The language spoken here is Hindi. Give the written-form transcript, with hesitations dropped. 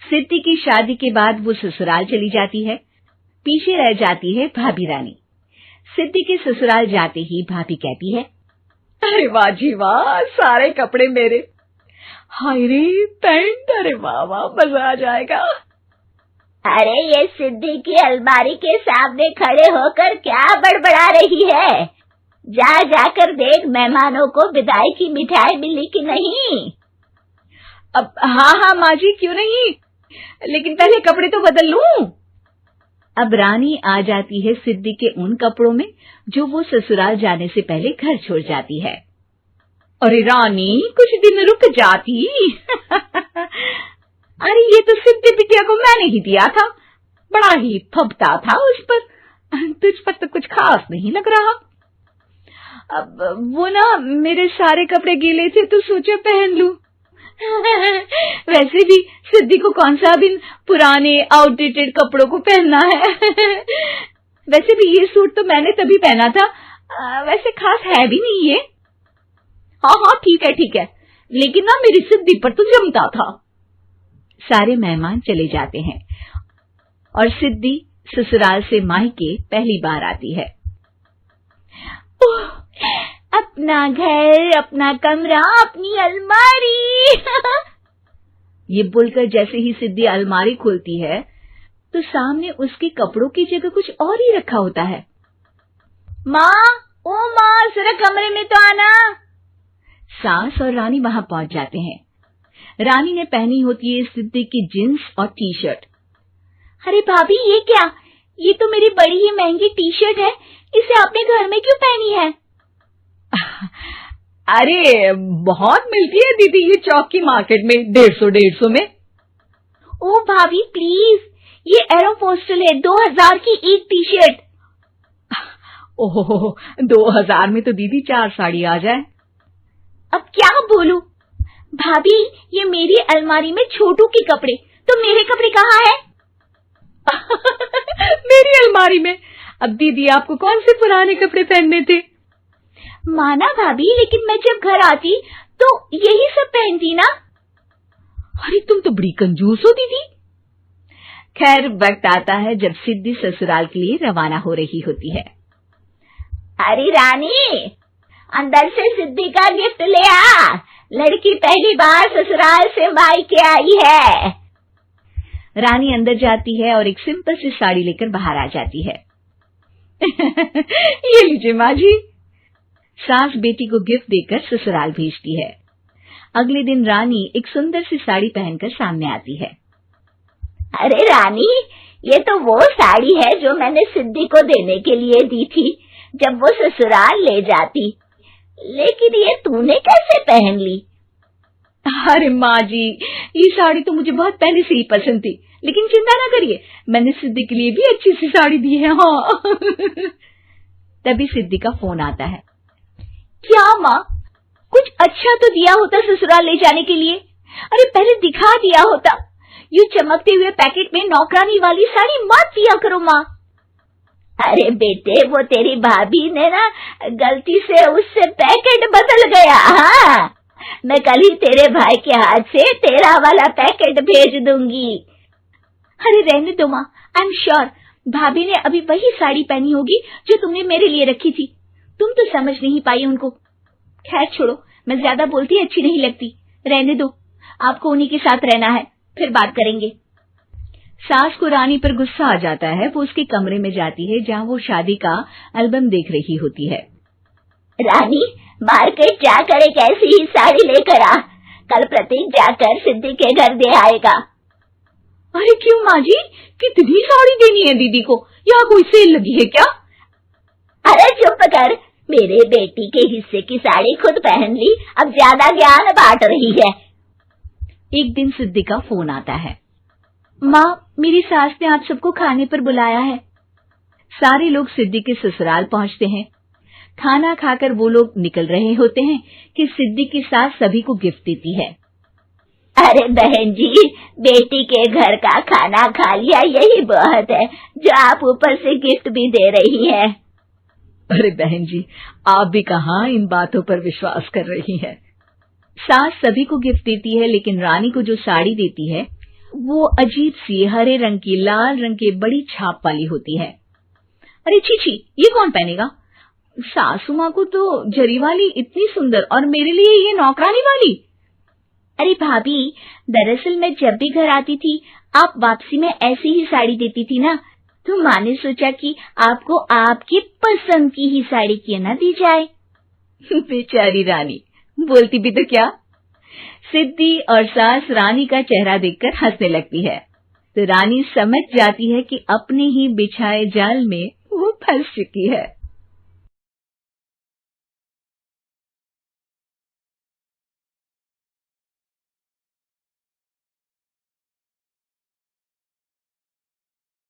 सिद्धि की शादी के बाद वो ससुराल चली जाती है। पीछे रह जाती है भाभी रानी। सिद्धि के ससुराल जाते ही भाभी कहती है, अरे वाह जी वाह, सारे कपड़े मेरे। हाय रे पैंट, अरे वाह वाह, मजा आ जाएगा। अरे ये सिद्धि की अलमारी के सामने खड़े होकर क्या बड़बड़ा रही है? जाकर देख मेहमानों को विदाई की मिठाई मिली कि नहीं। अब हाँ माँ जी, क्यों नहीं, लेकिन पहले कपड़े तो बदल लूं। अब रानी आ जाती है सिद्धि के उन कपड़ों में जो वो ससुराल जाने से पहले घर छोड़ जाती है। अरे रानी, कुछ दिन रुक जाती। अरे ये तो सिद्धि बिटिया को मैंने ही दिया था, बड़ा ही फबता था उस पर, तुझ पर तो कुछ खास नहीं लग रहा। अब वो ना मेरे सारे कपड़े गीले थे तो सोचा पहन लूं। वैसे भी सिद्धि को कौन सा दिन पुराने आउटडेटेड कपड़ों को पहनना है। वैसे भी ये सूट तो मैंने तभी पहना था, वैसे खास है भी नहीं ये। हाँ ठीक है, लेकिन ना मेरी सिद्धि पर तो जमता था। सारे मेहमान चले जाते हैं और सिद्धि ससुराल से मायके पहली बार आती है। अपना घर, अपना कमरा, अपनी अलमारी। ये बोलकर जैसे ही सिद्धि अलमारी खोलती है तो सामने उसके कपड़ों की जगह कुछ और ही रखा होता है। माँ, जरा कमरे में तो आना। सास और रानी वहां पहुंच जाते हैं। रानी ने पहनी होती है सिद्धि की जींस और टी शर्ट। अरे भाभी, ये क्या? ये तो मेरी बड़ी ही महंगी टी शर्ट है, इसे आपने घर में क्यों पहनी है? अरे बहुत मिलती है दीदी ये चौक की मार्केट में, 150 में। ओ भाभी प्लीज, ये एरोपोस्टल है, 2000 की एक टी शर्ट। ओहो, 2000 में तो दीदी 4 साड़ी आ जाए। अब क्या बोलूं? भाभी, ये मेरी अलमारी में छोटू के कपड़े, तो मेरे कपड़े कहाँ है? मेरी अलमारी में? अब दीदी आपको कौन से पुराने कपड़े पहनने थे? माना भाभी, लेकिन मैं जब घर आती तो यही सब पहनती ना। अरे तुम तो बड़ी कंजूस हो दीदी। खैर, वक्त आता है जब सिद्धि ससुराल के लिए रवाना हो रही होती है। अरे रानी, अंदर से सिद्धि का गिफ्ट ले आ, लड़की पहली बार ससुराल से मायके आई है। रानी अंदर जाती है और एक सिंपल सी साड़ी लेकर बाहर आ जाती है। ये लीजिए माँ जी। सास बेटी को गिफ्ट देकर ससुराल भेजती है। अगले दिन रानी एक सुंदर सी साड़ी पहनकर सामने आती है। अरे रानी, ये तो वो साड़ी है जो मैंने सिद्धि को देने के लिए दी थी जब वो ससुराल ले जाती, लेकिन ये तूने कैसे पहन ली? अरे माँ जी, ये साड़ी तो मुझे बहुत पहले से ही पसंद थी, लेकिन चिंता ना करिए, मैंने सिद्धि के लिए भी अच्छी सी साड़ी दी है। हाँ। तभी सिद्धि का फोन आता है। क्या माँ, कुछ अच्छा तो दिया होता ससुराल ले जाने के लिए। अरे पहले दिखा दिया होता। यूं चमकते हुए पैकेट में नौकरानी वाली साड़ी मत दिया करो माँ। अरे बेटे, वो तेरी भाभी ने ना गलती से उससे पैकेट बदल गया। हाँ, मैं कल ही तेरे भाई के हाथ से तेरा वाला पैकेट भेज दूंगी। अरे रहने दो माँ, आई एम श्योर भाभी ने अभी वही साड़ी पहनी होगी जो तुमने मेरे लिए रखी थी। तुम तो समझ नहीं पाई उनको। खैर छोड़ो, मैं ज्यादा बोलती अच्छी नहीं लगती, रहने दो, आपको उन्हीं के साथ रहना है, फिर बात करेंगे। सास को रानी पर गुस्सा आ जाता है। वो उसके कमरे में जाती है जहाँ वो शादी का एल्बम देख रही होती है। रानी, मार्केट जाकर एक ऐसी ही साड़ी लेकर आ, कल प्रतीक जाकर सिद्धि के घर दे आएगा। अरे क्यों माँ जी, कितनी साड़ी देनी है दीदी को? यहाँ कोई सेल लगी है क्या? अरे चुप कर, मेरे बेटी के हिस्से की साड़ी खुद पहन ली, अब ज्यादा ज्ञान बांट रही है। एक दिन सिद्धि का फोन आता है। माँ, मेरी सास ने आप सबको खाने पर बुलाया है। सारे लोग सिद्धि के ससुराल पहुंचते हैं। खाना खाकर वो लोग निकल रहे होते हैं कि सिद्धि की सास सभी को गिफ्ट देती है। अरे बहन जी, बेटी के घर का खाना खा लिया, यही बहुत है जो आप ऊपर से गिफ्ट भी दे रही है। अरे बहन जी, आप भी कहाँ इन बातों पर विश्वास कर रही हैं। सास सभी को गिफ्ट देती है, लेकिन रानी को जो साड़ी देती है वो अजीब सी हरे रंग की लाल रंग के बड़ी छाप वाली होती है। अरे छी, ये कौन पहनेगा? सासू माँ को तो जरी वाली इतनी सुंदर, और मेरे लिए ये नौकरानी वाली। अरे भाभी, दरअसल मैं जब भी घर आती थी आप वापसी में ऐसी ही साड़ी देती थी ना, तो माँ ने सोचा कि आपको आपकी पसंद की ही साड़ी क्यों ना दी जाए। बेचारी रानी, बोलती भी तो क्या। सिद्धि और सास रानी का चेहरा देखकर हंसने लगती है, तो रानी समझ जाती है कि अपने ही बिछाए जाल में वो फंस चुकी है।